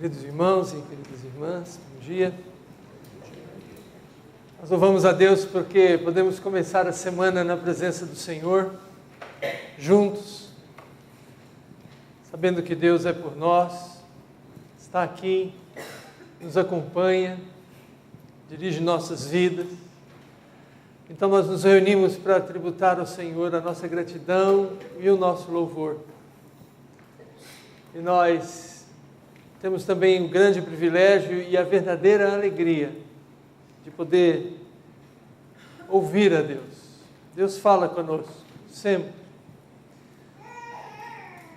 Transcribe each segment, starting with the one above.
Queridos irmãos e queridas irmãs, bom dia. Nós louvamos a Deus porque podemos começar a semana na presença do Senhor, juntos, sabendo que Deus é por nós, está aqui, nos acompanha, dirige nossas vidas. Então nós nos reunimos para tributar ao Senhor a nossa gratidão e o nosso louvor. E nós temos também o grande privilégio e a verdadeira alegria de poder ouvir a Deus. Deus fala conosco, sempre.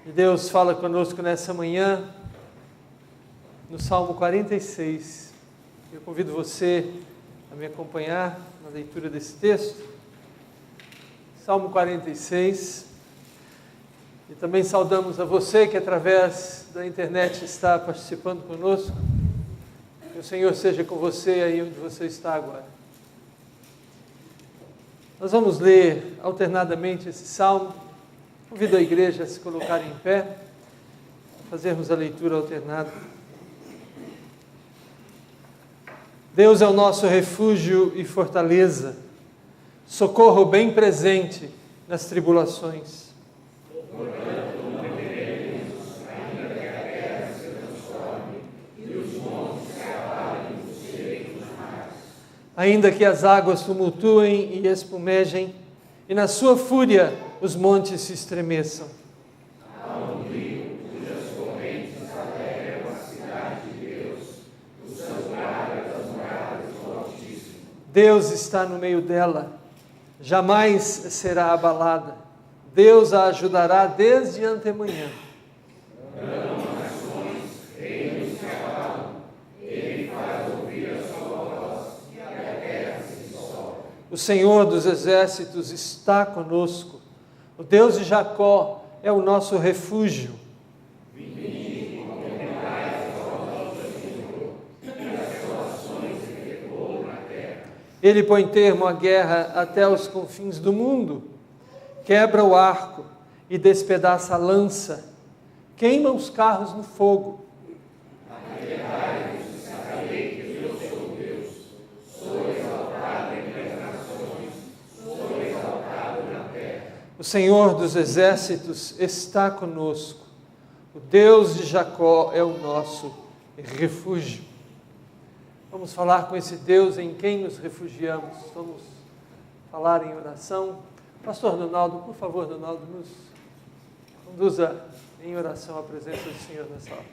E Deus fala conosco nessa manhã, no Salmo 46. Eu convido você a me acompanhar na leitura desse texto. Salmo 46. E também saudamos a você que através da internet está participando conosco. Que o Senhor seja com você aí onde você está agora. Nós vamos ler alternadamente esse salmo. Convido a igreja a se colocar em pé, a fazermos a leitura alternada. Deus é o nosso refúgio e fortaleza, socorro bem presente nas tribulações. Ainda que as águas tumultuem e espumejem, e na sua fúria os montes se estremeçam. Há um rio cujas correntes alegram a cidade de Deus, o santuário das moradas do Altíssimo. Deus está no meio dela, jamais será abalada. Deus a ajudará desde antemanhã. O Senhor dos exércitos está conosco. O Deus de Jacó é o nosso refúgio. Ele põe termo à guerra até os confins do mundo. Quebra o arco e despedaça a lança. Queima os carros no fogo. O Senhor dos exércitos está conosco. O Deus de Jacó é o nosso refúgio. Vamos falar com esse Deus em quem nos refugiamos. Vamos falar em oração. Pastor Donaldo, por favor, Donaldo, nos conduza em oração à presença do Senhor nessa hora.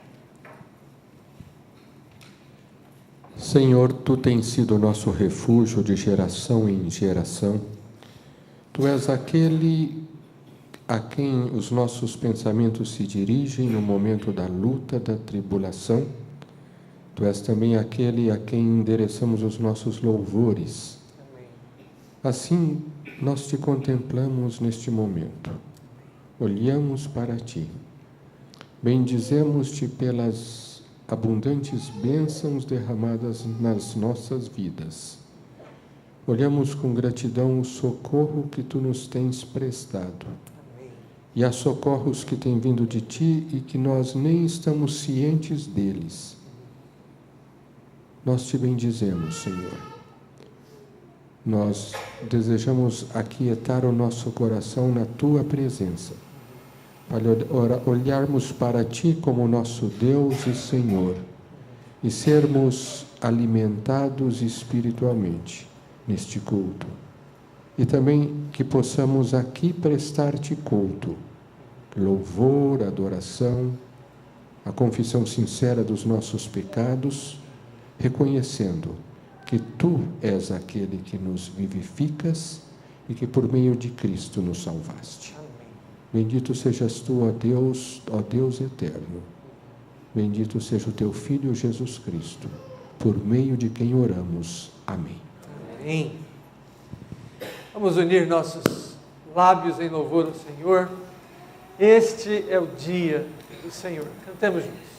Senhor, Tu tens sido nosso refúgio de geração em geração. Tu és aquele a quem os nossos pensamentos se dirigem no momento da luta, da tribulação. Tu és também aquele a quem endereçamos os nossos louvores. Amém. Assim, nós Te contemplamos neste momento. Olhamos para Ti. Bendizemos-Te pelas abundantes bênçãos derramadas nas nossas vidas. Olhamos com gratidão o socorro que Tu nos tens prestado. Amém. E há socorros que têm vindo de Ti e que nós nem estamos cientes deles. Nós Te bendizemos, Senhor. Nós desejamos aquietar o nosso coração na Tua presença, para olharmos para Ti como nosso Deus e Senhor e sermos alimentados espiritualmente neste culto, e também que possamos aqui prestar-Te culto, louvor, adoração, a confissão sincera dos nossos pecados, reconhecendo que Tu és aquele que nos vivificas e que por meio de Cristo nos salvaste. Amém. Bendito sejas Tu, ó Deus eterno. Bendito seja o Teu Filho Jesus Cristo, por meio de quem oramos. Amém. Amém. Vamos unir nossos lábios em louvor ao Senhor. Este é o dia do Senhor. Cantemos juntos.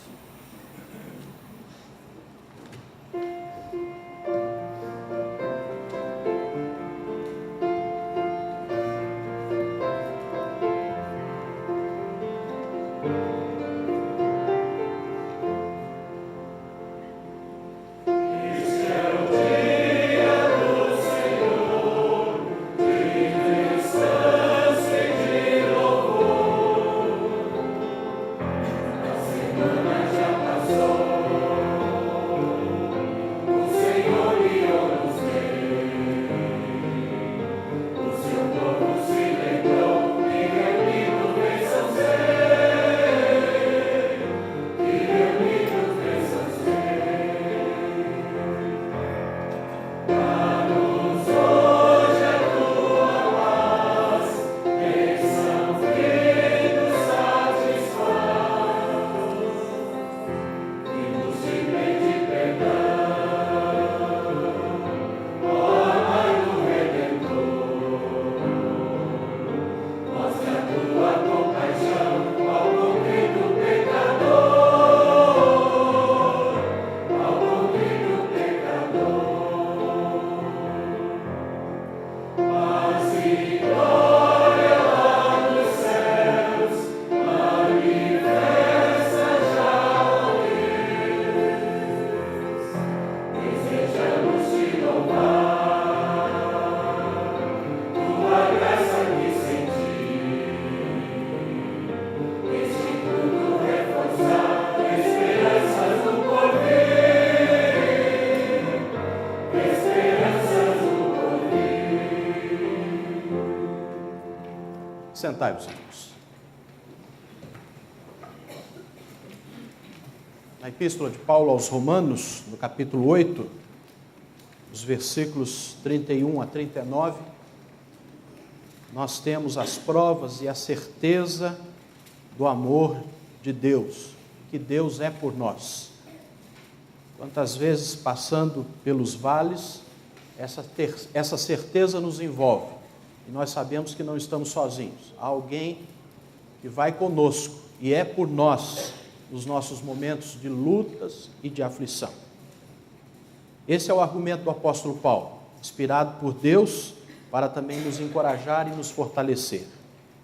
Assentai-vos, irmãos. Na Epístola de Paulo aos Romanos, no capítulo 8, os versículos 31 a 39, nós temos as provas e a certeza do amor de Deus, que Deus é por nós. Quantas vezes, passando pelos vales, essa certeza nos envolve, e nós sabemos que não estamos sozinhos. Há alguém que vai conosco e é por nós nos nossos momentos de lutas e de aflição. Esse é o argumento do apóstolo Paulo, inspirado por Deus para também nos encorajar e nos fortalecer.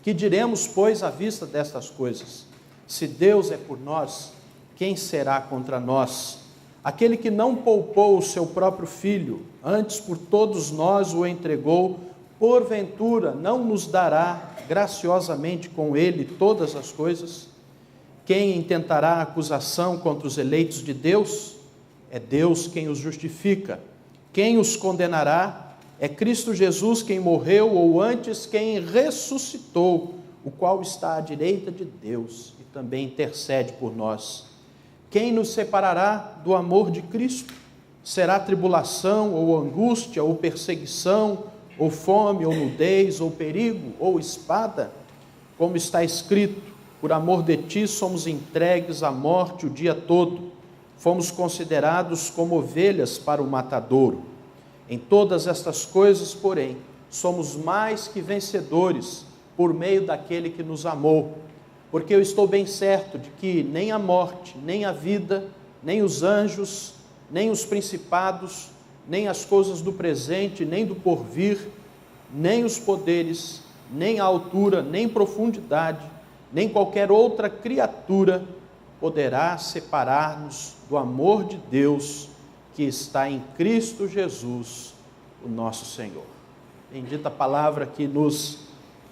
Que diremos, pois, à vista destas coisas? Se Deus é por nós, quem será contra nós? Aquele que não poupou o seu próprio filho, antes por todos nós o entregou, porventura não nos dará graciosamente com ele todas as coisas? Quem intentará acusação contra os eleitos de Deus? É Deus quem os justifica. Quem os condenará? É Cristo Jesus quem morreu, ou antes quem ressuscitou, o qual está à direita de Deus e também intercede por nós. Quem nos separará do amor de Cristo? Será tribulação, ou angústia, ou perseguição, ou fome, ou nudez, ou perigo, ou espada? Como está escrito: por amor de ti somos entregues à morte o dia todo, fomos considerados como ovelhas para o matadouro. Em todas estas coisas, porém, somos mais que vencedores por meio daquele que nos amou, porque eu estou bem certo de que nem a morte, nem a vida, nem os anjos, nem os principados, nem as coisas do presente, nem do porvir, nem os poderes, nem a altura, nem profundidade, nem qualquer outra criatura poderá separar-nos do amor de Deus que está em Cristo Jesus, o nosso Senhor. Bendita palavra que nos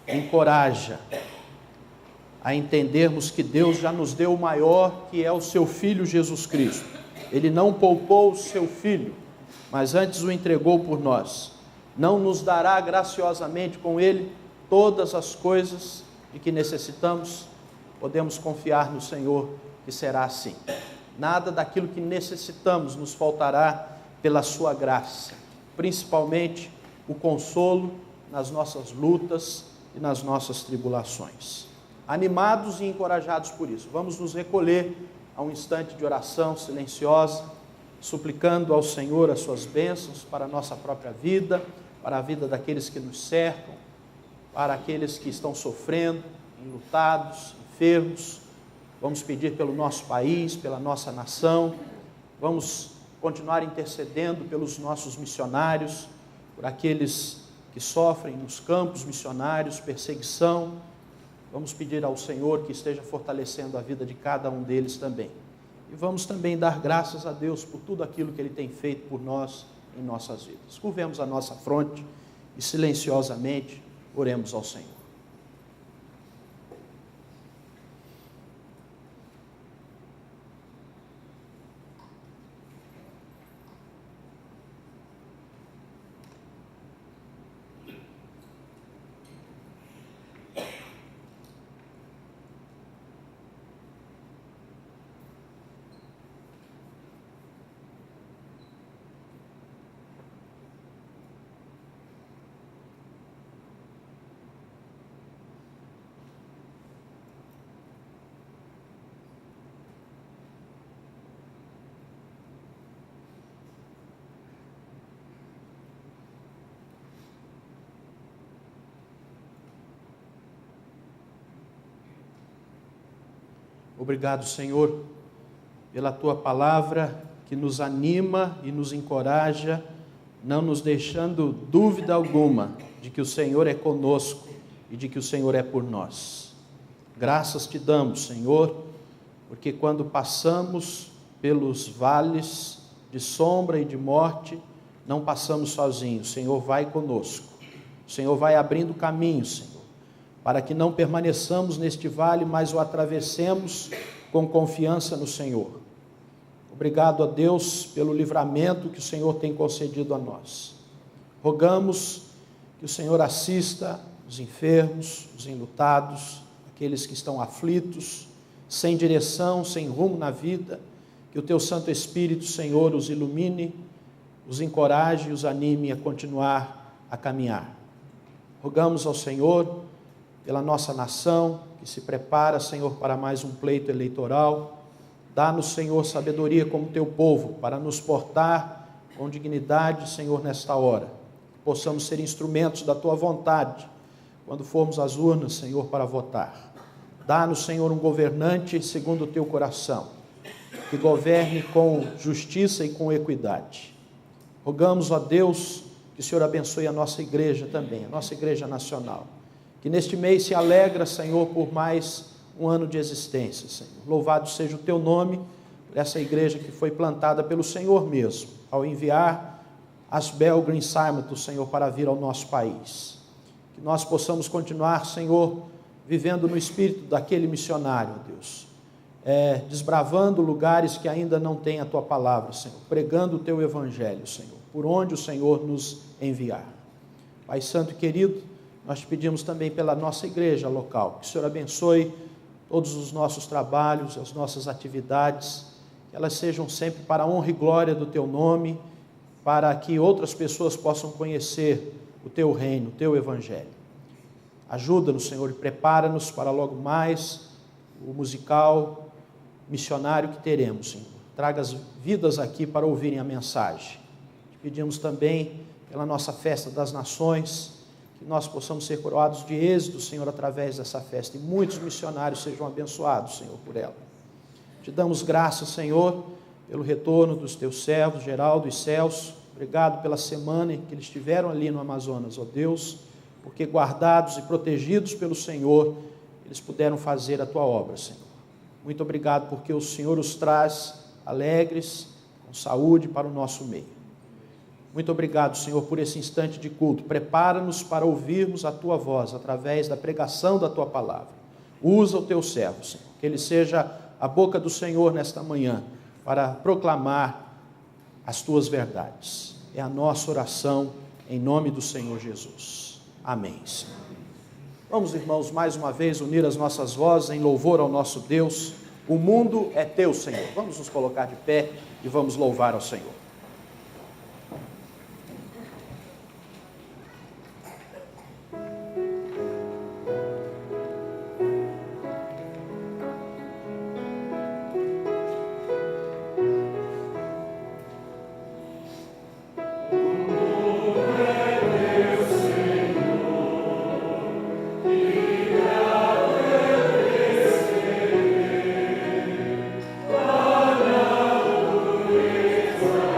encoraja a entendermos que Deus já nos deu o maior, que é o seu Filho Jesus Cristo. Ele não poupou o seu Filho, mas antes o entregou por nós. Não nos dará graciosamente com ele todas as coisas de que necessitamos? Podemos confiar no Senhor que será assim. Nada daquilo que necessitamos nos faltará pela sua graça, principalmente o consolo nas nossas lutas e nas nossas tribulações. Animados e encorajados por isso, vamos nos recolher a um instante de oração silenciosa, suplicando ao Senhor as suas bênçãos para a nossa própria vida, para a vida daqueles que nos cercam, para aqueles que estão sofrendo, enlutados, enfermos. Vamos pedir pelo nosso país, pela nossa nação, vamos continuar intercedendo pelos nossos missionários, por aqueles que sofrem nos campos missionários, perseguição. Vamos pedir ao Senhor que esteja fortalecendo a vida de cada um deles também. E vamos também dar graças a Deus por tudo aquilo que Ele tem feito por nós em nossas vidas. Curvemos a nossa fronte e silenciosamente oremos ao Senhor. Obrigado, Senhor, pela Tua palavra que nos anima e nos encoraja, não nos deixando dúvida alguma de que o Senhor é conosco e de que o Senhor é por nós. Graças Te damos, Senhor, porque quando passamos pelos vales de sombra e de morte, não passamos sozinhos, o Senhor vai conosco. O Senhor vai abrindo caminho, Senhor, para que não permaneçamos neste vale, mas o atravessemos com confiança no Senhor. Obrigado a Deus pelo livramento que o Senhor tem concedido a nós. Rogamos que o Senhor assista os enfermos, os enlutados, aqueles que estão aflitos, sem direção, sem rumo na vida. Que o teu Santo Espírito, Senhor, os ilumine, os encoraje e os anime a continuar a caminhar. Rogamos ao Senhor pela nossa nação, que se prepara, Senhor, para mais um pleito eleitoral. Dá-nos, Senhor, sabedoria como teu povo, para nos portar com dignidade, Senhor, nesta hora. Que possamos ser instrumentos da tua vontade, quando formos às urnas, Senhor, para votar. Dá-nos, Senhor, um governante segundo o teu coração, que governe com justiça e com equidade. Rogamos a Deus que o Senhor abençoe a nossa igreja também, a nossa igreja nacional, que neste mês se alegra, Senhor, por mais um ano de existência, Senhor. Louvado seja o teu nome, por essa igreja que foi plantada pelo Senhor mesmo, ao enviar Asbel Green Simon, Senhor, para vir ao nosso país. Que nós possamos continuar, Senhor, vivendo no espírito daquele missionário, Deus, desbravando lugares que ainda não têm a tua palavra, Senhor, pregando o teu evangelho, Senhor, por onde o Senhor nos enviar. Pai Santo e querido, nós te pedimos também pela nossa igreja local, que o Senhor abençoe todos os nossos trabalhos, as nossas atividades, que elas sejam sempre para a honra e glória do teu nome, para que outras pessoas possam conhecer o teu reino, o teu evangelho. Ajuda-nos, Senhor, e prepara-nos para logo mais o musical missionário que teremos, Senhor. Traga as vidas aqui para ouvirem a mensagem. Te pedimos também pela nossa festa das nações, que nós possamos ser coroados de êxito, Senhor, através dessa festa, e muitos missionários sejam abençoados, Senhor, por ela. Te damos graças, Senhor, pelo retorno dos teus servos, Geraldo e Celso. Obrigado pela semana em que eles estiveram ali no Amazonas, ó Deus, porque guardados e protegidos pelo Senhor, eles puderam fazer a tua obra, Senhor. Muito obrigado porque o Senhor os traz alegres, com saúde para o nosso meio. Muito obrigado, Senhor, por esse instante de culto. Prepara-nos para ouvirmos a tua voz através da pregação da tua palavra. Usa o teu servo, Senhor, que ele seja a boca do Senhor nesta manhã para proclamar as tuas verdades. É a nossa oração em nome do Senhor Jesus. Amém, Senhor. Vamos, irmãos, mais uma vez unir as nossas vozes em louvor ao nosso Deus. O mundo é teu, Senhor. Vamos nos colocar de pé e vamos louvar ao Senhor. Aleluia.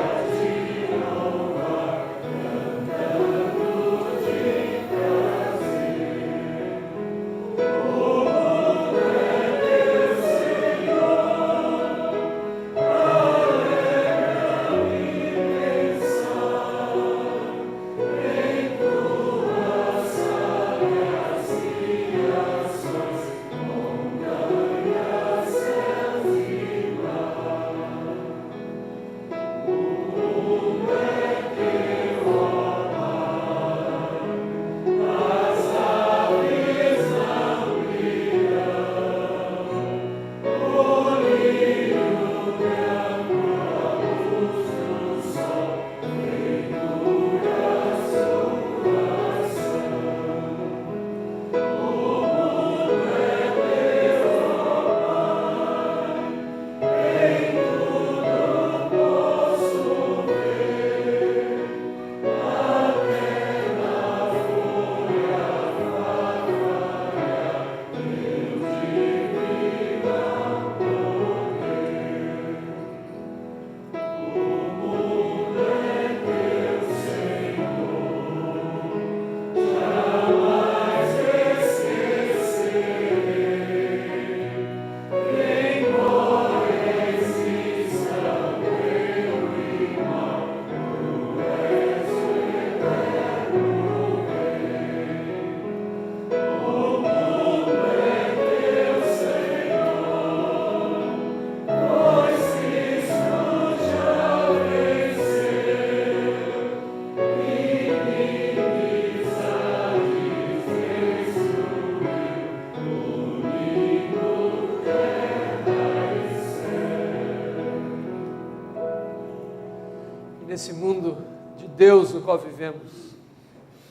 nesse mundo de Deus no qual vivemos,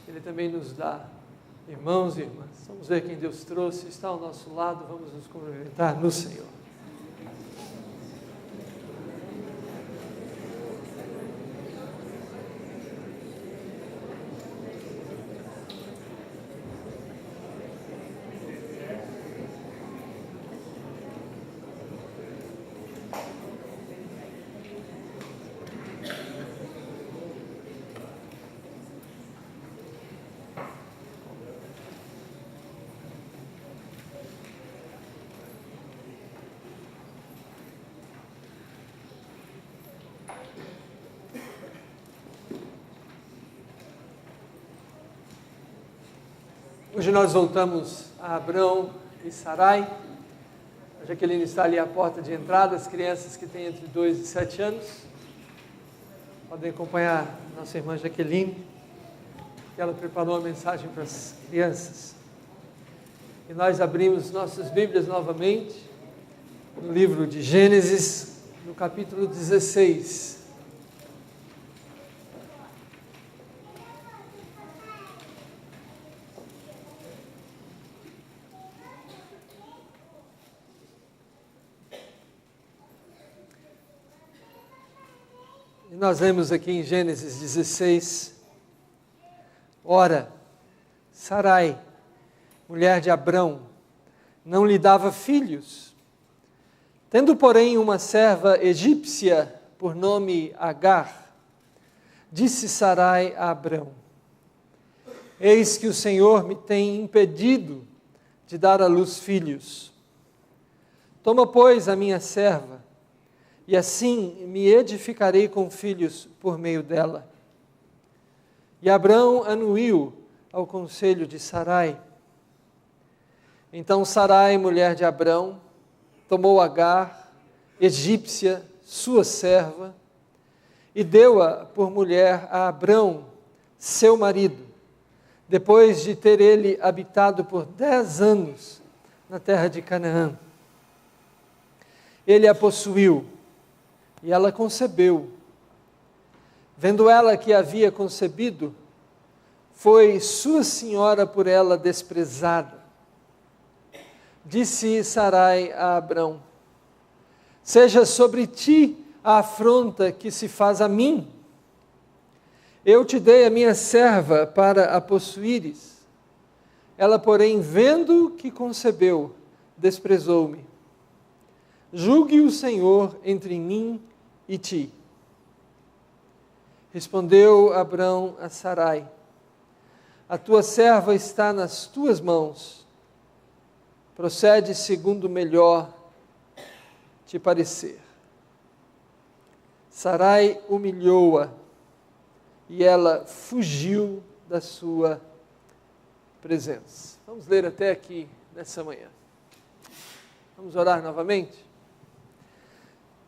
Ele também nos dá irmãos e irmãs. Vamos ver quem Deus trouxe, está ao nosso lado, vamos nos cumprimentar no Senhor. Hoje nós voltamos a Abrão e Sarai. A Jaqueline está ali à porta de entrada, as crianças que têm entre 2 e 7 anos podem acompanhar nossa irmã Jaqueline, que ela preparou uma mensagem para as crianças. E nós abrimos nossas Bíblias novamente no livro de Gênesis, no capítulo 16. Nós lemos aqui em Gênesis 16, ora, Sarai, mulher de Abrão, não lhe dava filhos. Tendo, porém, uma serva egípcia por nome Agar, disse Sarai a Abrão: eis que o Senhor me tem impedido de dar à luz filhos. Toma, pois, a minha serva, e assim me edificarei com filhos por meio dela. E Abrão anuiu ao conselho de Sarai. Então Sarai, mulher de Abrão, tomou Agar, egípcia, sua serva, e deu-a por mulher a Abrão, seu marido, depois de ter ele habitado por 10 anos na terra de Canaã. Ele a possuiu, e ela concebeu. Vendo ela que havia concebido, foi sua senhora por ela desprezada. Disse Sarai a Abrão: seja sobre ti a afronta que se faz a mim. Eu te dei a minha serva para a possuíres. Ela, porém, vendo que concebeu, desprezou-me. Julgue o Senhor entre mim e ti. Respondeu Abrão a Sarai: a tua serva está nas tuas mãos. Procede segundo melhor te parecer. Sarai humilhou-a, e ela fugiu da sua presença. Vamos ler até aqui nessa manhã. Vamos orar novamente?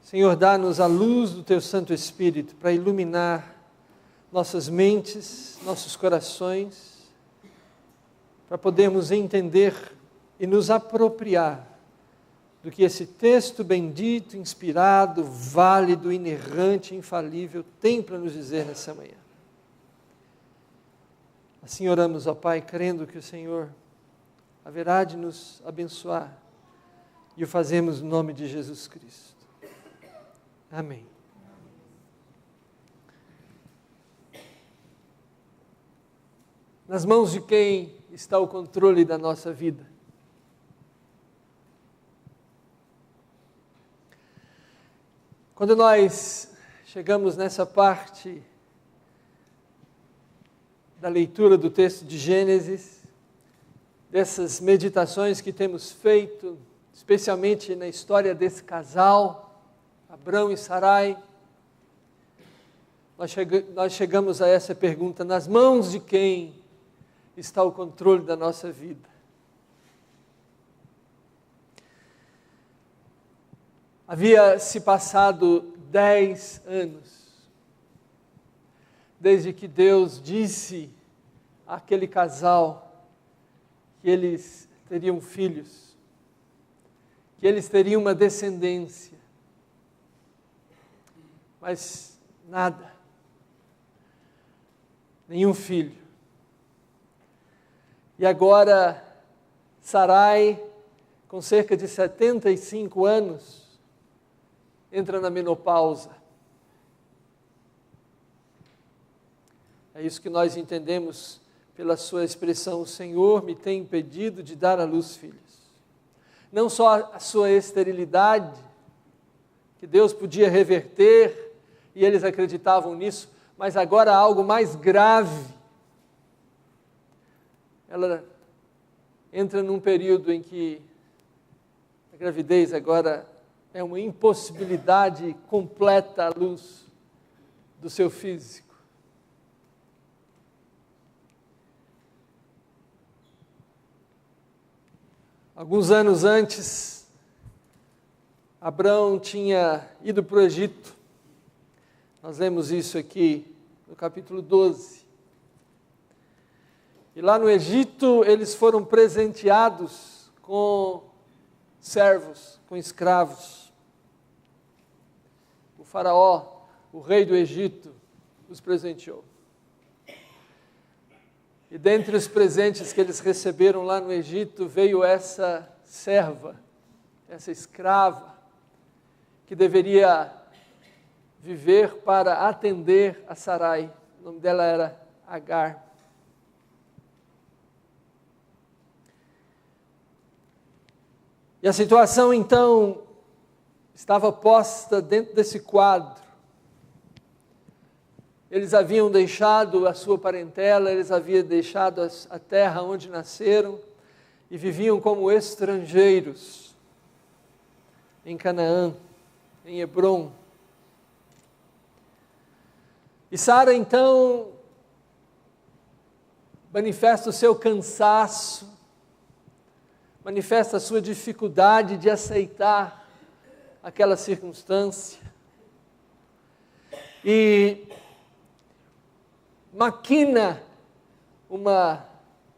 Senhor, dá-nos a luz do Teu Santo Espírito para iluminar nossas mentes, nossos corações, para podermos entender e nos apropriar do que esse texto bendito, inspirado, válido, inerrante, infalível tem para nos dizer nessa manhã. Assim oramos, ó Pai, crendo que o Senhor haverá de nos abençoar, e o fazemos no nome de Jesus Cristo. Amém. Nas mãos de quem está o controle da nossa vida? Quando nós chegamos nessa parte da leitura do texto de Gênesis, dessas meditações que temos feito, especialmente na história desse casal, Abrão e Sarai, nós chegamos a essa pergunta: nas mãos de quem está o controle da nossa vida? Havia se passado 10 anos, desde que Deus disse àquele casal que eles teriam filhos, que eles teriam uma descendência. Mas nada, nenhum filho. E agora, Sarai, com cerca de 75 anos, entra na menopausa. É isso que nós entendemos pela sua expressão: o Senhor me tem impedido de dar à luz filhos. Não só a sua esterilidade, que Deus podia reverter, e eles acreditavam nisso, mas agora algo mais grave. Ela entra num período em que a gravidez agora é uma impossibilidade completa à luz do seu físico. Alguns anos antes, Abrão tinha ido para o Egito. Nós lemos isso aqui no capítulo 12. E lá no Egito, eles foram presenteados com servos, com escravos. O faraó, o rei do Egito, os presenteou. E dentre os presentes que eles receberam lá no Egito, veio essa serva, essa escrava, que deveria viver para atender a Sarai. O nome dela era Agar. E a situação, então, estava posta dentro desse quadro. Eles haviam deixado a sua parentela, eles haviam deixado a terra onde nasceram e viviam como estrangeiros em Canaã, em Hebrom. E Sara, então, manifesta o seu cansaço, manifesta a sua dificuldade de aceitar aquela circunstância. E maquina uma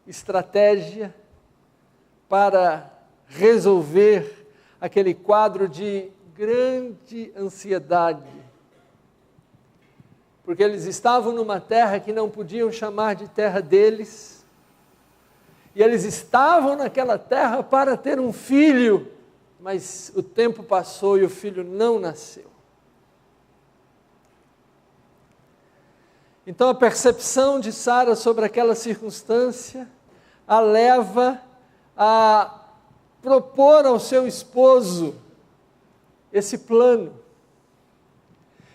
estratégia para resolver aquele quadro de grande ansiedade. Porque eles estavam numa terra que não podiam chamar de terra deles, e eles estavam naquela terra para ter um filho, mas o tempo passou e o filho não nasceu. Então a percepção de Sara sobre aquela circunstância a leva a propor ao seu esposo esse plano,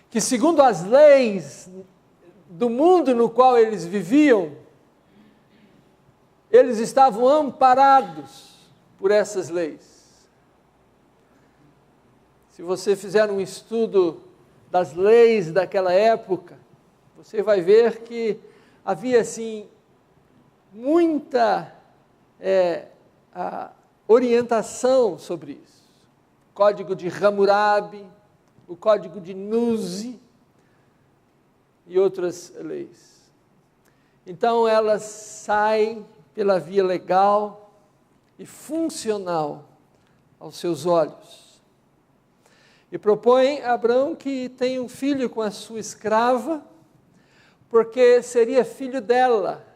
que segundo as leis do mundo no qual eles viviam, eles estavam amparados por essas leis. Se você fizer um estudo das leis daquela época, você vai ver que havia, assim, muita orientação sobre isso. O Código de Hammurabi, o Código de Nuzi e outras leis. Então, elas saem pela via legal e funcional aos seus olhos. E propõe a Abrão que tenha um filho com a sua escrava, porque seria filho dela.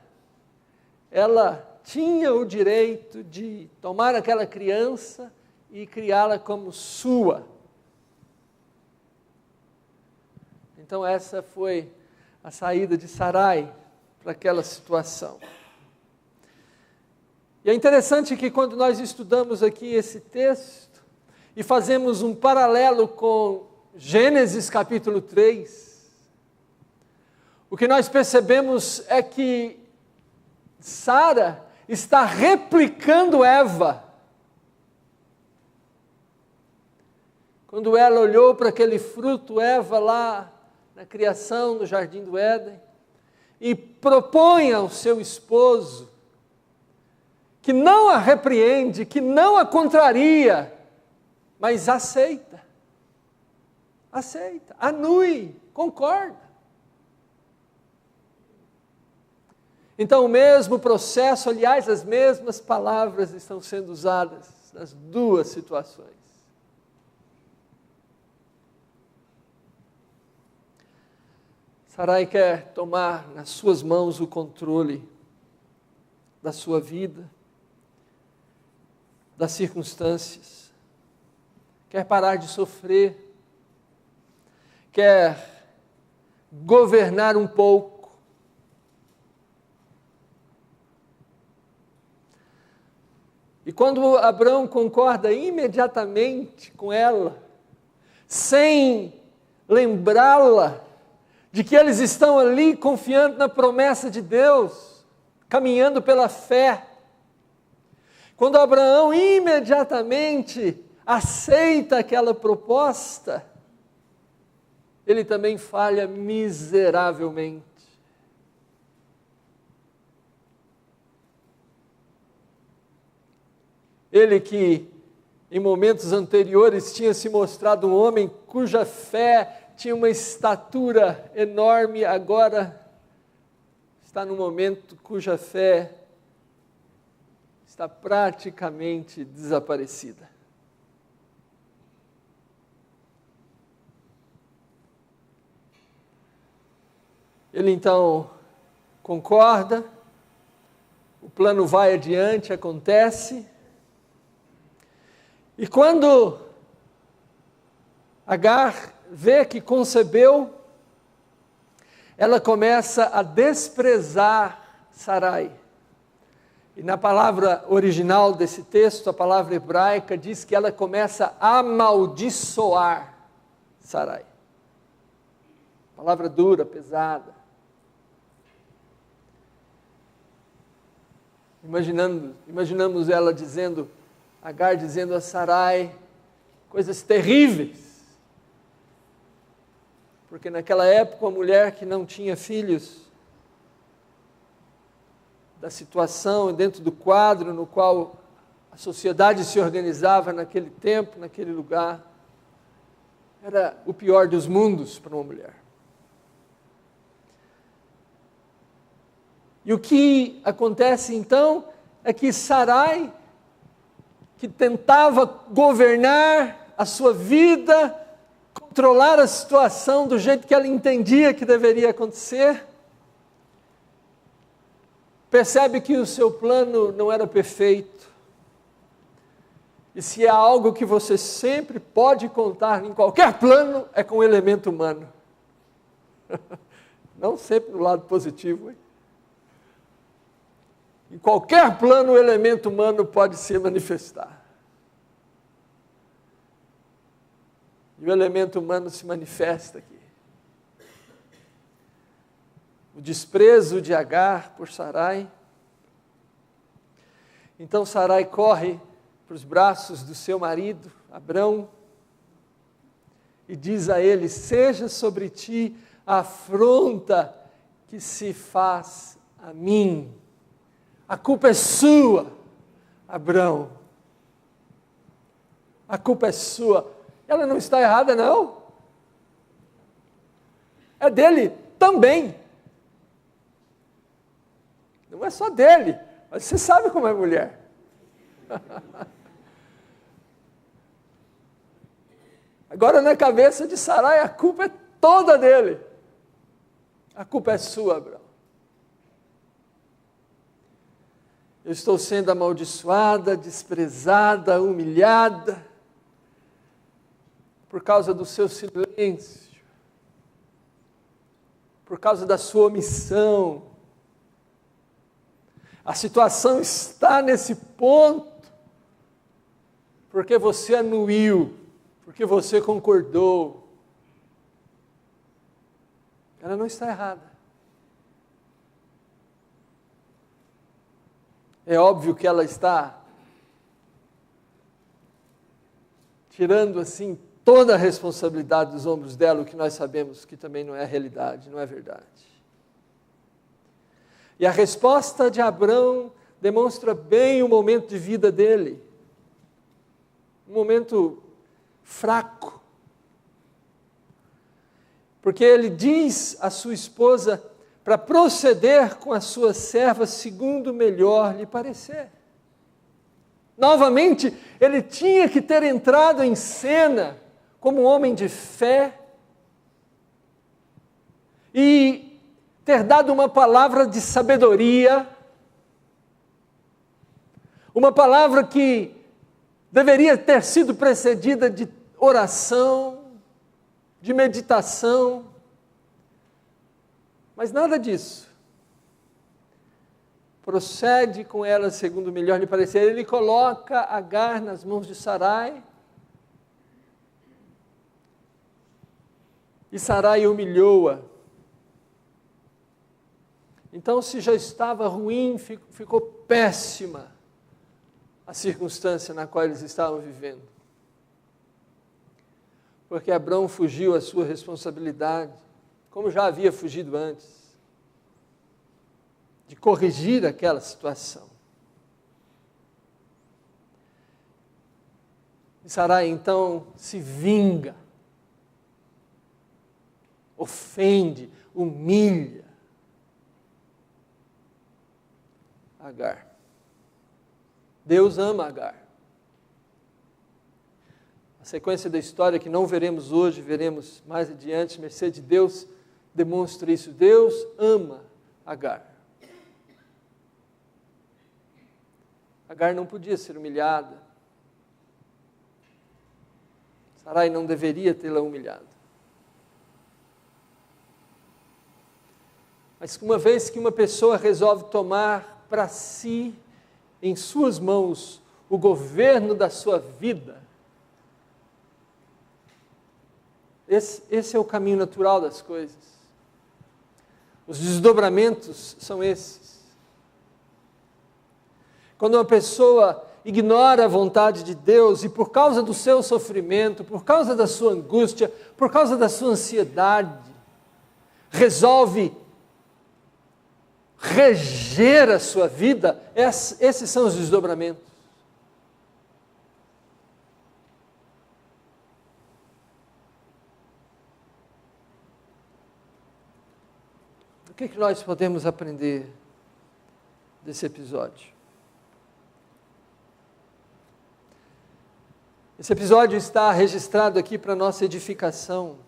Ela tinha o direito de tomar aquela criança e criá-la como sua. Então essa foi a saída de Sarai para aquela situação. E é interessante que quando nós estudamos aqui esse texto e fazemos um paralelo com Gênesis capítulo 3, o que nós percebemos é que Sara está replicando Eva. Quando ela olhou para aquele fruto, Eva lá na criação do Jardim do Éden, e propõe ao seu esposo, que não a repreende, que não a contraria, mas aceita, anui, concorda. Então o mesmo processo, aliás, as mesmas palavras estão sendo usadas nas duas situações. Sarai quer tomar nas suas mãos o controle da sua vida, das circunstâncias. Quer parar de sofrer, quer governar um pouco. E quando Abrão concorda imediatamente com ela, sem lembrá-la de que eles estão ali confiando na promessa de Deus, caminhando pela fé. Quando Abraão imediatamente aceita aquela proposta, ele também falha miseravelmente. Ele que em momentos anteriores tinha se mostrado um homem cuja fé tinha uma estatura enorme, agora está num momento cuja fé está praticamente desaparecida. Ele então concorda, o plano vai adiante, acontece, e quando Agar vê que concebeu, ela começa a desprezar Sarai. E na palavra original desse texto, a palavra hebraica diz que ela começa a amaldiçoar Sarai. Palavra dura, pesada. Imaginamos ela dizendo, Agar dizendo a Sarai, coisas terríveis. Porque naquela época, a mulher que não tinha filhos, da situação, dentro do quadro no qual a sociedade se organizava naquele tempo, naquele lugar, era o pior dos mundos para uma mulher. E o que acontece então é que Sarai, que tentava governar a sua vida, controlar a situação do jeito que ela entendia que deveria acontecer, percebe que o seu plano não era perfeito. E se há algo que você sempre pode contar em qualquer plano, é com o elemento humano. Não sempre do lado positivo, hein? Em qualquer plano, o elemento humano pode se manifestar. E o elemento humano se manifesta aqui. O desprezo de Agar por Sarai. Então Sarai corre para os braços do seu marido, Abrão, e diz a ele, seja sobre ti a afronta que se faz a mim. A culpa é sua, Abrão. A culpa é sua. Ela não está errada, não. É dele também. Não é só dele, mas você sabe como é mulher. Agora na cabeça de Sarai a culpa é toda dele. A culpa é sua, Abrão. Eu estou sendo amaldiçoada, desprezada, humilhada, por causa do seu silêncio, por causa da sua omissão. A situação está nesse ponto, porque você anuiu, porque você concordou. Ela não está errada. É óbvio que ela está tirando assim toda a responsabilidade dos ombros dela, o que nós sabemos que também não é a realidade, não é verdade. E a resposta de Abrão demonstra bem o momento de vida dele. Um momento fraco. Porque ele diz à sua esposa para proceder com a sua serva segundo melhor lhe parecer. Novamente, ele tinha que ter entrado em cena como um homem de fé e ter dado uma palavra de sabedoria, uma palavra que deveria ter sido precedida de oração, de meditação, mas nada disso. Procede com ela segundo o melhor lhe parecer. Ele coloca Agar nas mãos de Sarai, e Sarai humilhou-a. Então, se já estava ruim, ficou péssima a circunstância na qual eles estavam vivendo. Porque Abrão fugiu à sua responsabilidade, como já havia fugido antes, de corrigir aquela situação. E Sarai então se vinga, ofende, humilha Agar. Deus ama Agar. A sequência da história que não veremos hoje, veremos mais adiante, mercê de Deus, demonstra isso. Deus ama Agar. Agar não podia ser humilhada. Sarai não deveria tê-la humilhado. Mas uma vez que uma pessoa resolve tomar para si, em suas mãos, o governo da sua vida, esse é o caminho natural das coisas. Os desdobramentos são esses. Quando uma pessoa ignora a vontade de Deus e por causa do seu sofrimento, por causa da sua angústia, por causa da sua ansiedade, resolve reger a sua vida, esses são os desdobramentos. O que nós podemos aprender desse episódio? Esse episódio está registrado aqui para nossa edificação,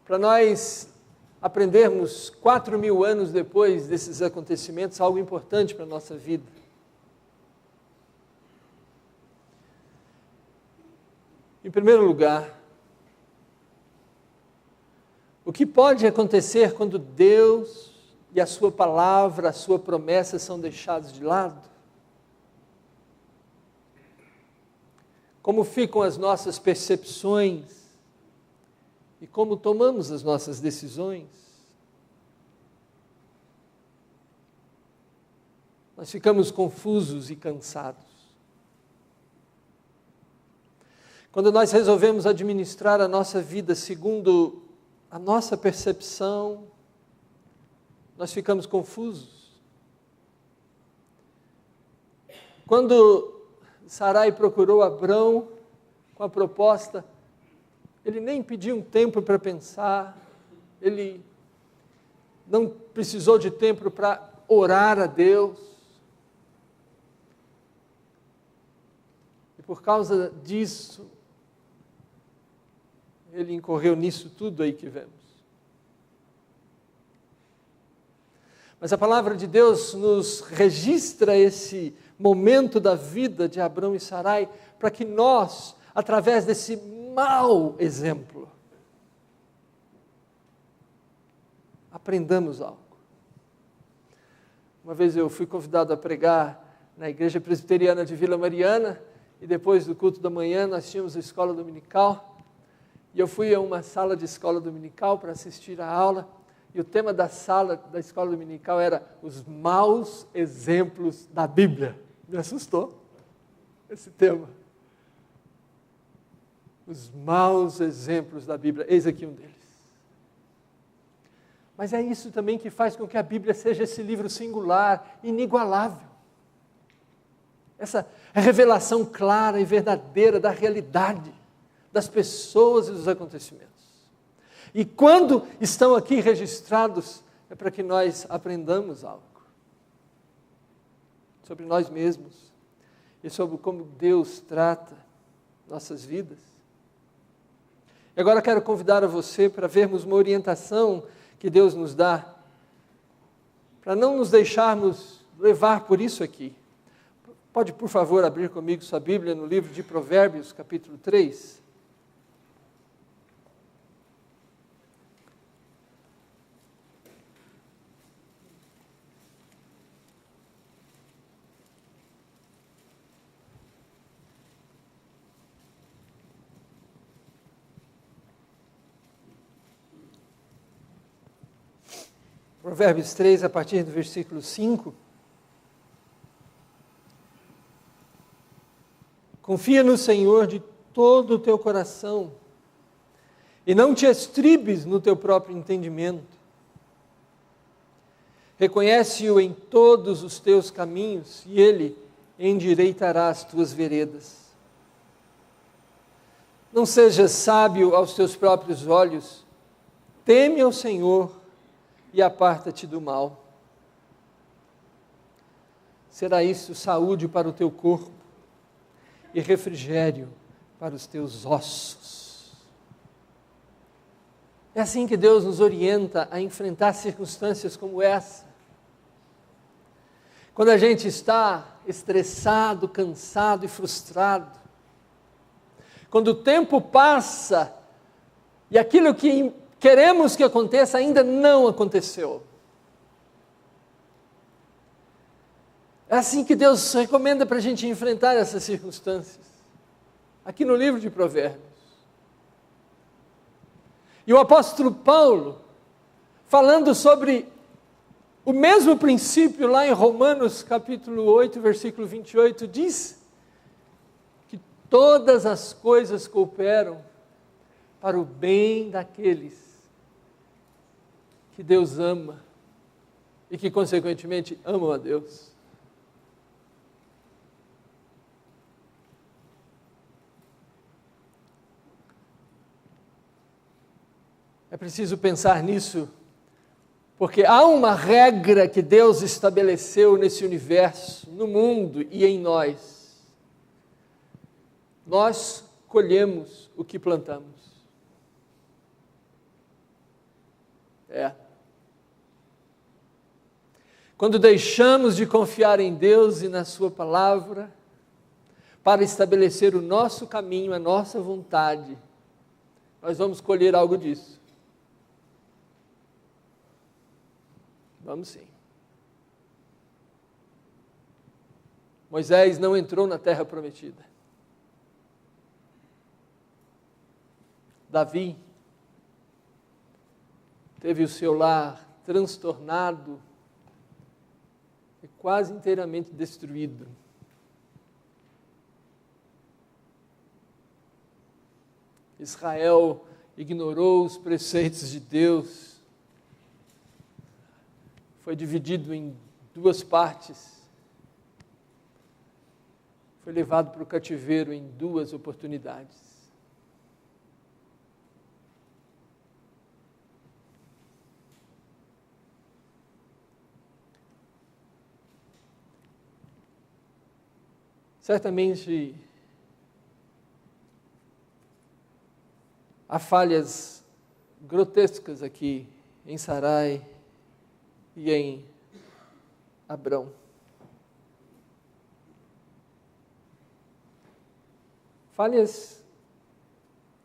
para nós aprendermos 4.000 anos depois desses acontecimentos, algo importante para a nossa vida. Em primeiro lugar, o que pode acontecer quando Deus e a sua palavra, a sua promessa são deixados de lado? Como ficam as nossas percepções e como tomamos as nossas decisões? Nós ficamos confusos e cansados. Quando nós resolvemos administrar a nossa vida segundo a nossa percepção, nós ficamos confusos. Quando Sarai procurou Abrão com a proposta, ele nem pediu um tempo para pensar, ele não precisou de tempo para orar a Deus. E por causa disso, ele incorreu nisso tudo aí que vemos. Mas a palavra de Deus nos registra esse momento da vida de Abrão e Sarai, para que nós, através desse mau exemplo, aprendamos algo. Uma vez eu fui convidado a pregar na Igreja Presbiteriana de Vila Mariana, e depois do culto da manhã nós tínhamos a escola dominical, e eu fui a uma sala de escola dominical para assistir a aula, e o tema da sala da escola dominical era os maus exemplos da Bíblia. Me assustou esse tema. Os maus exemplos da Bíblia. Eis aqui um deles. Mas é isso também que faz com que a Bíblia seja esse livro singular, inigualável. Essa revelação clara e verdadeira da realidade, das pessoas e dos acontecimentos. E quando estão aqui registrados, é para que nós aprendamos algo sobre nós mesmos e sobre como Deus trata nossas vidas. E agora quero convidar a você para vermos uma orientação que Deus nos dá, para não nos deixarmos levar por isso aqui. Pode, por favor, abrir comigo sua Bíblia no livro de Provérbios, capítulo 3. Provérbios 3, a partir do versículo 5. Confia no Senhor de todo o teu coração e não te estribes no teu próprio entendimento. Reconhece-o em todos os teus caminhos e Ele endireitará as tuas veredas. Não sejas sábio aos teus próprios olhos, teme ao Senhor e aparta-te do mal. Será isso saúde para o teu corpo e refrigério para os teus ossos. É assim que Deus nos orienta a enfrentar circunstâncias como essa. Quando a gente está estressado, cansado e frustrado, quando o tempo passa e aquilo que queremos que aconteça ainda não aconteceu. É assim que Deus recomenda para a gente enfrentar essas circunstâncias. Aqui no livro de Provérbios. E o apóstolo Paulo, falando sobre o mesmo princípio lá em Romanos capítulo 8, versículo 28, diz que todas as coisas cooperam para o bem daqueles que Deus ama e que, consequentemente, amam a Deus. É preciso pensar nisso, porque há uma regra que Deus estabeleceu nesse universo, no mundo e em nós. Nós colhemos o que plantamos. Quando deixamos de confiar em Deus e na sua palavra, para estabelecer o nosso caminho, a nossa vontade, nós vamos colher algo disso. Vamos sim. Moisés não entrou na terra prometida. Davi teve o seu lar transtornado e quase inteiramente destruído. Israel ignorou os preceitos de Deus, foi dividido em duas partes, foi levado para o cativeiro em duas oportunidades. Certamente, há falhas grotescas aqui em Sarai e em Abrão. Falhas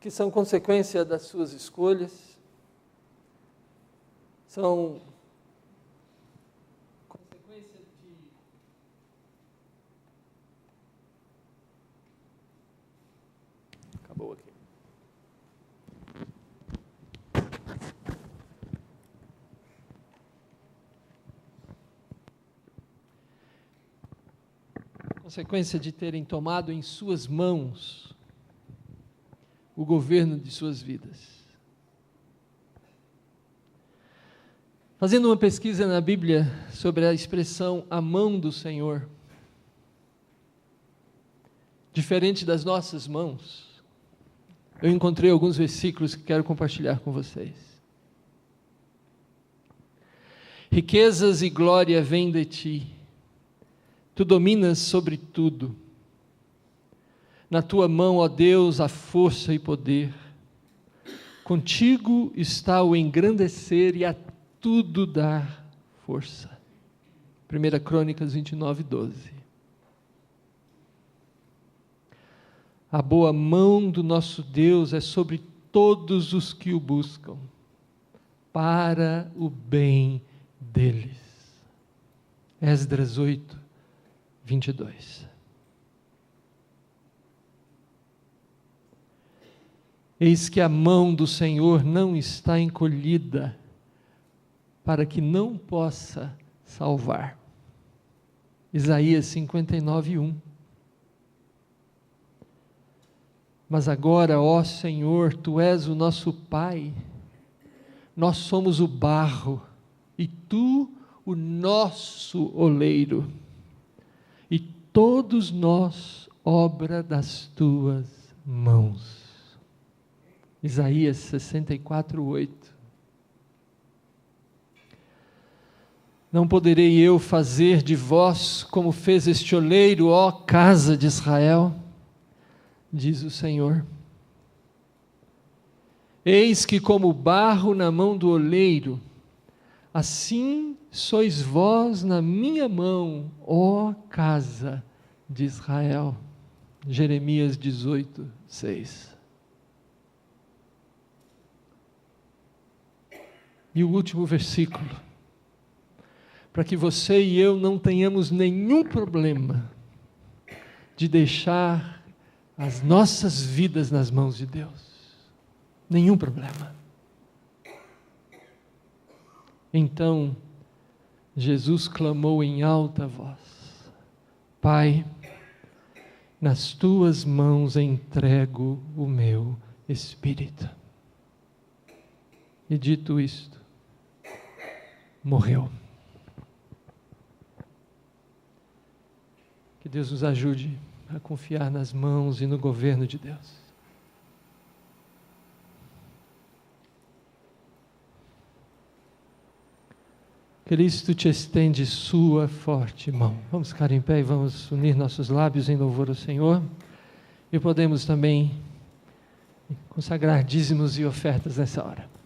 que são consequência das suas escolhas, são consequência de acabou aqui. Consequência de terem tomado em suas mãos o governo de suas vidas. Fazendo uma pesquisa na Bíblia sobre a expressão a mão do Senhor, diferente das nossas mãos, eu encontrei alguns versículos que quero compartilhar com vocês. Riquezas e glória vêm de ti, tu dominas sobre tudo. Na tua mão, ó Deus, há força e poder. Contigo está o engrandecer e a tudo dar força. 1 Crônicas 29, 12. A boa mão do nosso Deus é sobre todos os que o buscam, para o bem deles. Esdras 8, 22. Eis que a mão do Senhor não está encolhida, para que não possa salvar. Isaías 59, 1. Mas agora, ó Senhor, Tu és o nosso Pai, nós somos o barro, e Tu o nosso oleiro, e todos nós obra das Tuas mãos. Isaías 64, 8. Não poderei eu fazer de vós como fez este oleiro, ó casa de Israel? Diz o Senhor. Eis que como barro na mão do oleiro, assim sois vós na minha mão, ó casa de Israel. Jeremias 18, 6. E o último versículo, para que você e eu não tenhamos nenhum problema de deixar as nossas vidas nas mãos de Deus. Nenhum problema. Então, Jesus clamou em alta voz: Pai, nas Tuas mãos entrego o meu espírito. E dito isto, morreu. Que Deus nos ajude a confiar nas mãos e no governo de Deus. Cristo te estende sua forte mão. Vamos ficar em pé e vamos unir nossos lábios em louvor ao Senhor. E podemos também consagrar dízimos e ofertas nessa hora.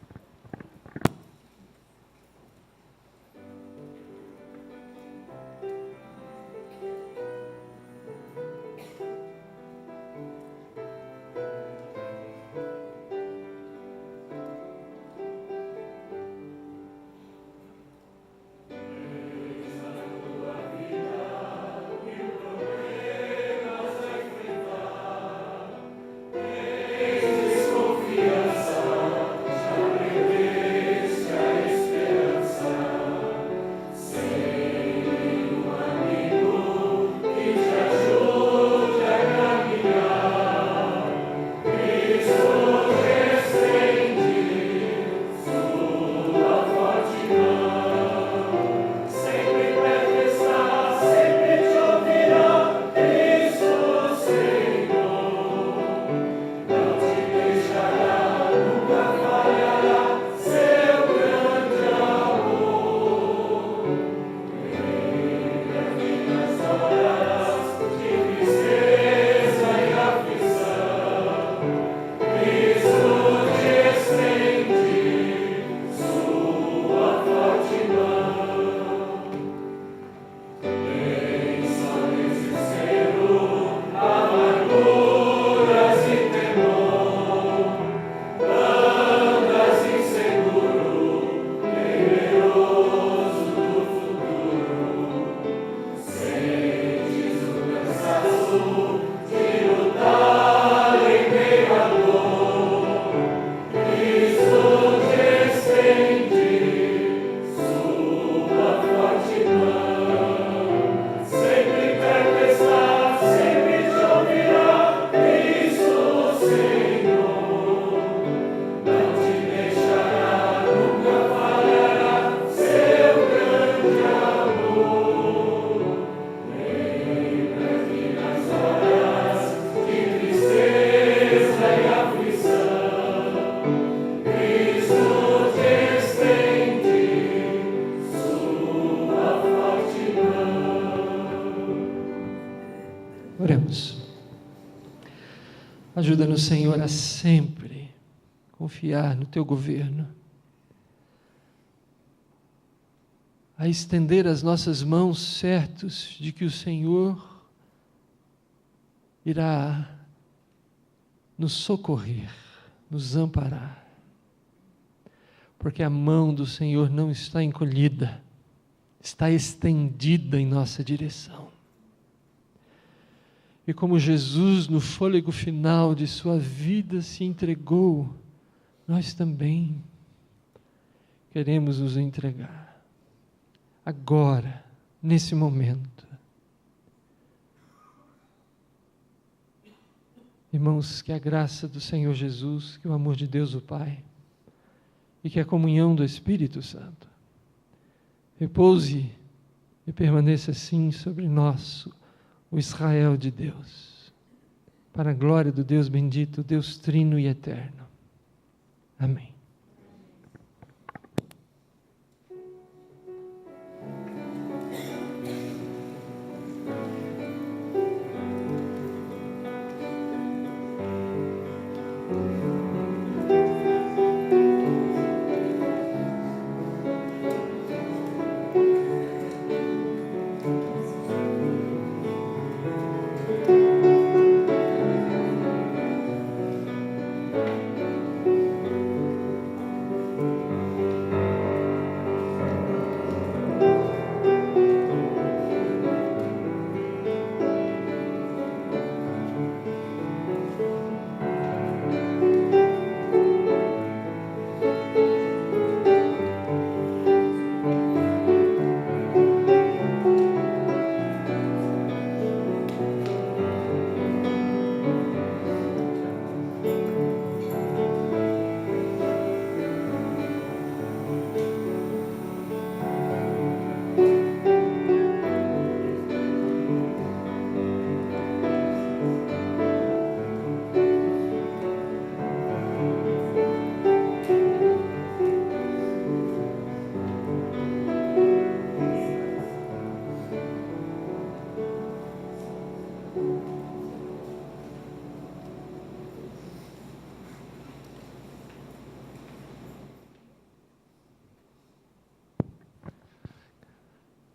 Oremos. Ajuda-nos, Senhor, a sempre confiar no teu governo, a estender as nossas mãos certos de que o Senhor irá nos socorrer, nos amparar, porque a mão do Senhor não está encolhida, está estendida em nossa direção. E como Jesus, no fôlego final de sua vida, se entregou, nós também queremos nos entregar. Agora, nesse momento. Irmãos, que a graça do Senhor Jesus, que o amor de Deus o Pai e que a comunhão do Espírito Santo repouse e permaneça assim sobre nós, o Israel de Deus, para a glória do Deus bendito, Deus trino e eterno. Amém.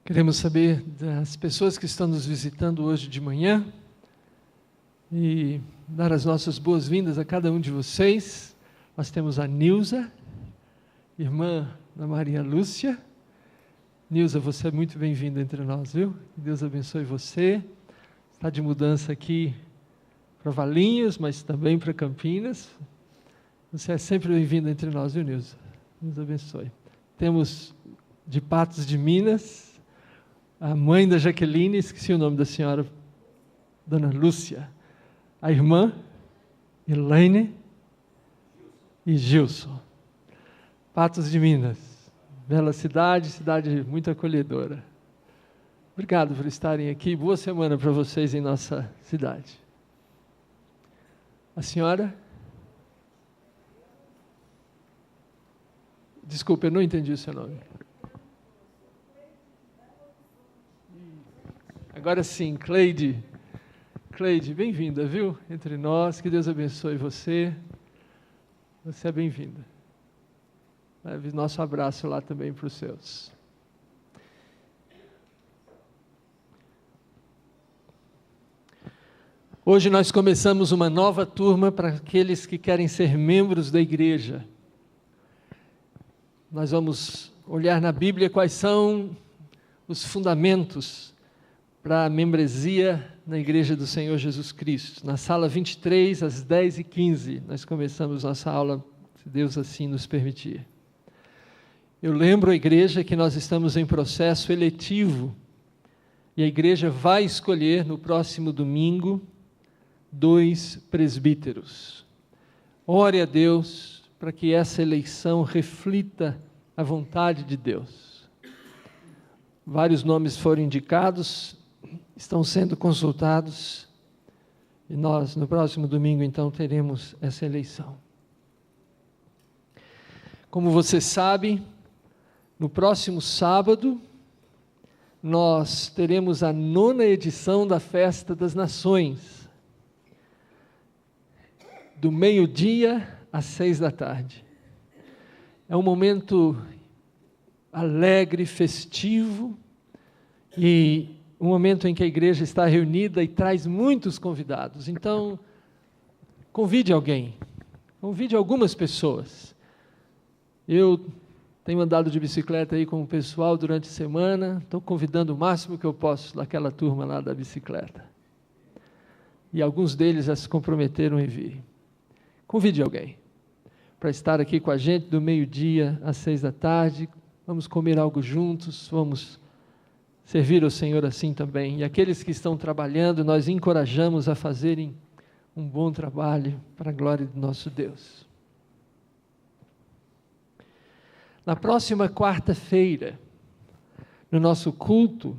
Queremos saber das pessoas que estão nos visitando hoje de manhã e dar as nossas boas-vindas a cada um de vocês. Nós temos a Nilza, irmã da Maria Lúcia. Nilza, você é muito bem-vinda entre nós, viu? Que Deus abençoe você. Está de mudança aqui para Valinhos, mas também para Campinas. Você é sempre bem-vinda entre nós, viu, Nilza? Deus abençoe. Temos de Patos de Minas, a mãe da Jaqueline, esqueci o nome da senhora, Dona Lúcia, a irmã Elaine e Gilson. Patos de Minas, bela cidade, cidade muito acolhedora. Obrigado por estarem aqui, boa semana para vocês em nossa cidade. A senhora? Desculpe, eu não entendi o seu nome. Agora sim, Cleide. Cleide, bem-vinda, viu? Entre nós, que Deus abençoe você. Você é bem-vinda. Leve nosso abraço lá também para os seus. Hoje nós começamos uma nova turma para aqueles que querem ser membros da igreja. Nós vamos olhar na Bíblia quais são os fundamentos para a membresia na Igreja do Senhor Jesus Cristo. Na sala 23, às 10h15, nós começamos nossa aula, se Deus assim nos permitir. Eu lembro a igreja que nós estamos em processo eletivo e a igreja vai escolher no próximo domingo 2 presbíteros. Ore a Deus para que essa eleição reflita a vontade de Deus. Vários nomes foram indicados, estão sendo consultados, e nós, no próximo domingo, então, teremos essa eleição. Como você sabe, no próximo sábado, nós teremos a 9ª edição da Festa das Nações, do meio-dia às 6h. É um momento alegre, festivo, e um momento em que a igreja está reunida e traz muitos convidados. Então, convide alguém, convide algumas pessoas. Eu tenho andado de bicicleta aí com o pessoal durante a semana, estou convidando o máximo que eu posso daquela turma lá da bicicleta. E alguns deles já se comprometeram em vir. Convide alguém para estar aqui com a gente do meio-dia às 6h. Vamos comer algo juntos, vamos servir ao Senhor assim também. E aqueles que estão trabalhando, nós encorajamos a fazerem um bom trabalho para a glória do nosso Deus. Na próxima quarta-feira, no nosso culto,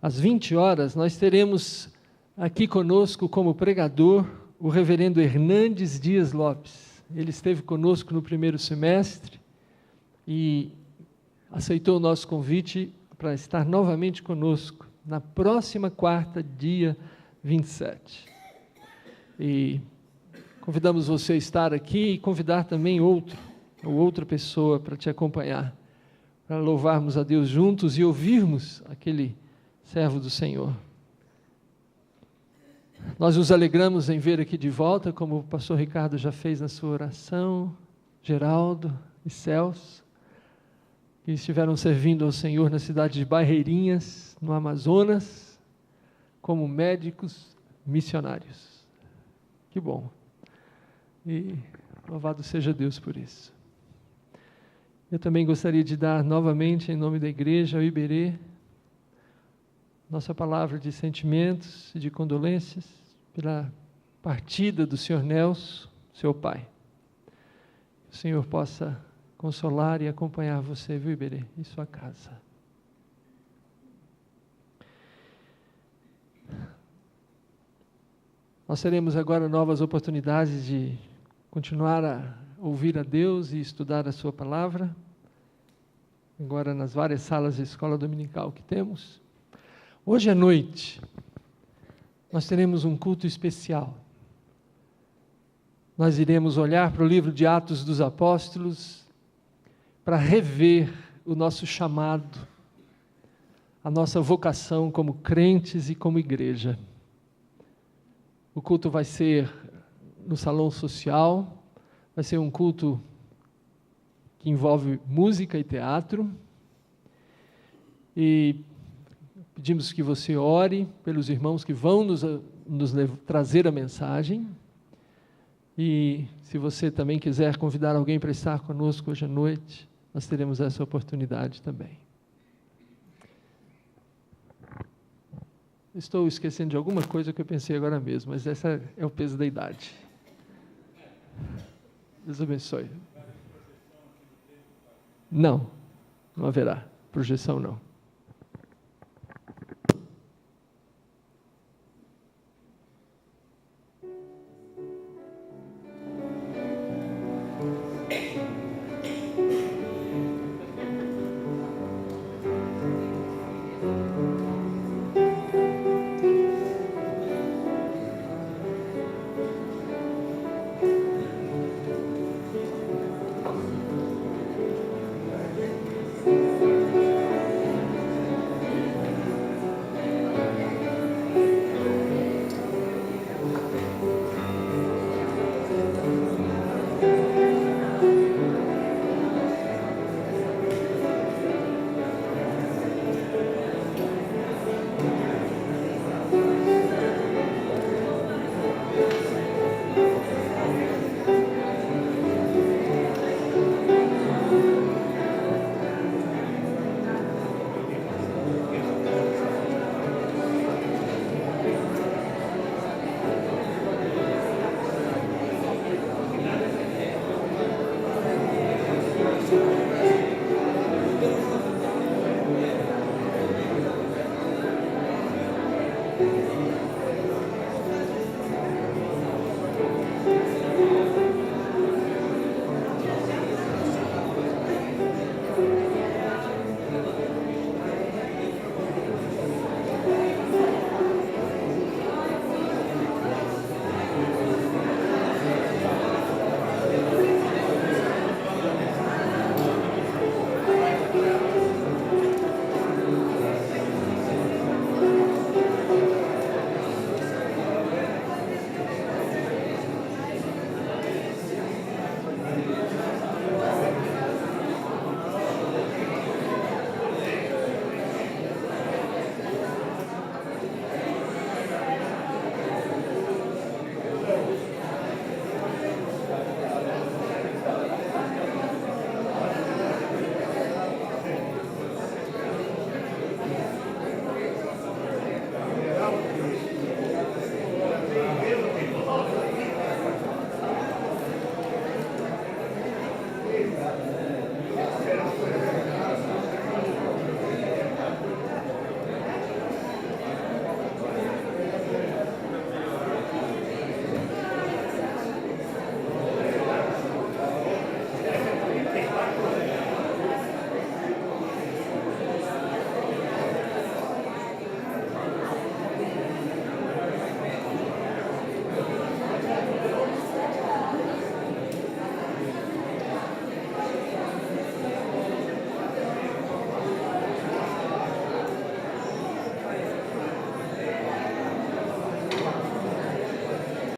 às 20h, nós teremos aqui conosco como pregador o reverendo Hernandes Dias Lopes. Ele esteve conosco no primeiro semestre e aceitou o nosso convite para estar novamente conosco na próxima quarta, dia 27. E convidamos você a estar aqui e convidar também outra pessoa para te acompanhar, para louvarmos a Deus juntos e ouvirmos aquele servo do Senhor. Nós nos alegramos em ver aqui de volta, como o pastor Ricardo já fez na sua oração, Geraldo e Celso, que estiveram servindo ao Senhor na cidade de Barreirinhas, no Amazonas, como médicos missionários. Que bom. E louvado seja Deus por isso. Eu também gostaria de dar novamente, em nome da igreja, ao Iberê, nossa palavra de sentimentos e de condolências pela partida do Sr. Nelson, seu pai. Que o Senhor possa consolar e acompanhar você, viu, Iberê, em sua casa. Nós teremos agora novas oportunidades de continuar a ouvir a Deus e estudar a sua palavra, agora nas várias salas de escola dominical que temos. Hoje à noite, nós teremos um culto especial. Nós iremos olhar para o livro de Atos dos Apóstolos para rever o nosso chamado, a nossa vocação como crentes e como igreja. O culto vai ser no salão social, vai ser um culto que envolve música e teatro, e pedimos que você ore pelos irmãos que vão nos trazer a mensagem, e se você também quiser convidar alguém para estar conosco hoje à noite, nós teremos essa oportunidade também. Estou esquecendo de alguma coisa que eu pensei agora mesmo, mas esse é o peso da idade. Deus abençoe. Não haverá projeção não.